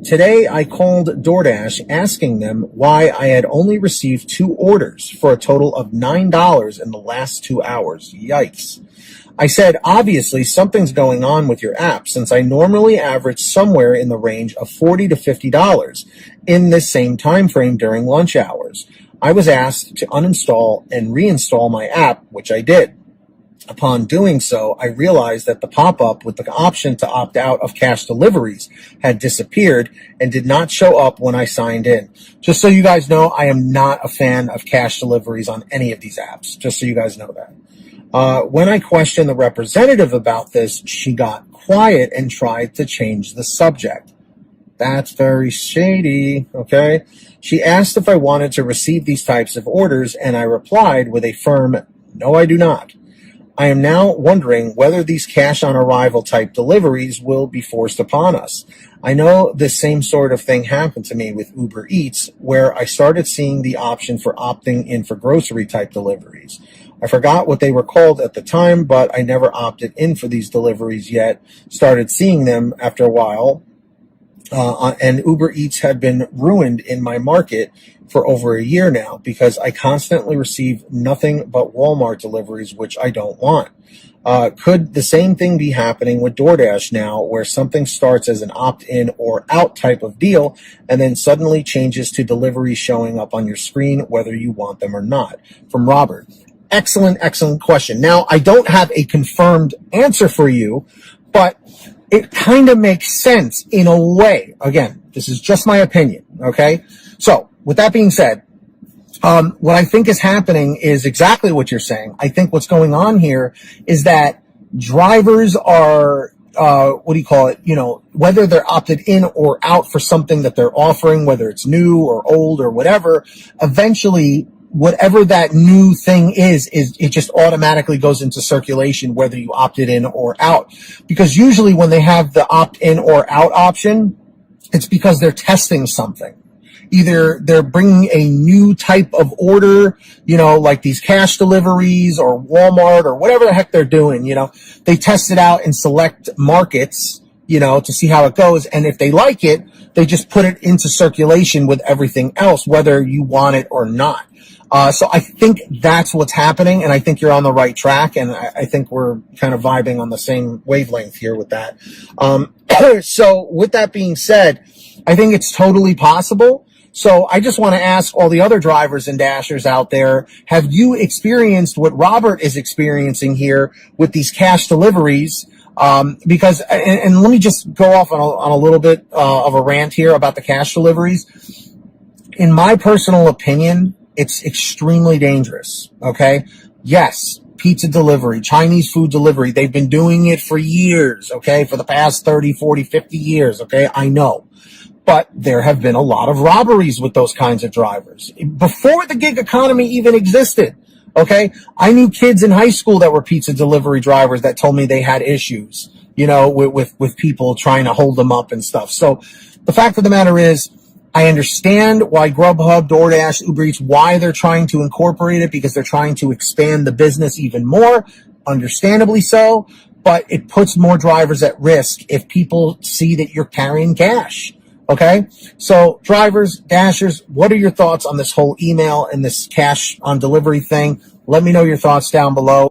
Today, I called DoorDash asking them why I had only received 2 orders for a total of $9 in the last 2 hours. Yikes. I said, obviously, something's going on with your app since I normally average somewhere in the range of $40 to $50 in this same time frame during lunch hours. I was asked to uninstall and reinstall my app, which I did. Upon doing so, I realized that the pop-up with the option to opt out of cash deliveries had disappeared and did not show up when I signed in. Just so you guys know, I am not a fan of cash deliveries on any of these apps, just so you guys know that. When I questioned the representative about this, she got quiet and tried to change the subject. That's very shady, okay? She asked if I wanted to receive these types of orders, and I replied with a firm, no, I do not. I am now wondering whether these cash on arrival type deliveries will be forced upon us. I know this same sort of thing happened to me with Uber Eats, where I started seeing the option for opting in for grocery type deliveries. I forgot what they were called at the time, but I never opted in for these deliveries yet. Started seeing them after a while. And Uber Eats had been ruined in my market for over a year now because I constantly receive nothing but Walmart deliveries, which I don't want. Could the same thing be happening with DoorDash now, where something starts as an opt-in or out type of deal and then suddenly changes to deliveries showing up on your screen, whether you want them or not? From Robert. Excellent, excellent question. Now, I don't have a confirmed answer for you, but it kind of makes sense in a way. Again, this is just my opinion, okay? So, with that being said, what I think is happening is exactly what you're saying. I think what's going on here is that drivers are, whether they're opted in or out for something that they're offering, whether it's new or old or whatever, eventually whatever that new thing is it just automatically goes into circulation whether you opted in or out. Because usually when they have the opt-in or out option, it's because they're testing something. Either they're bringing a new type of order, like these cash deliveries or Walmart or whatever the heck they're doing, they test it out in select markets, to see how it goes. And if they like it, they just put it into circulation with everything else, whether you want it or not. So I think that's what's happening, and I think you're on the right track, and I think we're kind of vibing on the same wavelength here with that. So with that being said, I think it's totally possible. So I just want to ask all the other drivers and dashers out there, have you experienced what Robert is experiencing here with these cash deliveries? Because let me just go off on a little bit of a rant here about the cash deliveries. In my personal opinion, it's extremely dangerous, okay? Yes, pizza delivery, Chinese food delivery, they've been doing it for years, okay? For the past 30, 40, 50 years, okay? I know. But there have been a lot of robberies with those kinds of drivers. Before the gig economy even existed, okay? I knew kids in high school that were pizza delivery drivers that told me they had issues, with people trying to hold them up and stuff. So the fact of the matter is, I understand why GrubHub, DoorDash, Uber Eats, why they're trying to incorporate it, because they're trying to expand the business even more, understandably so, but it puts more drivers at risk if people see that you're carrying cash. Okay, so drivers, dashers, what are your thoughts on this whole email and this cash on delivery thing? Let me know your thoughts down below.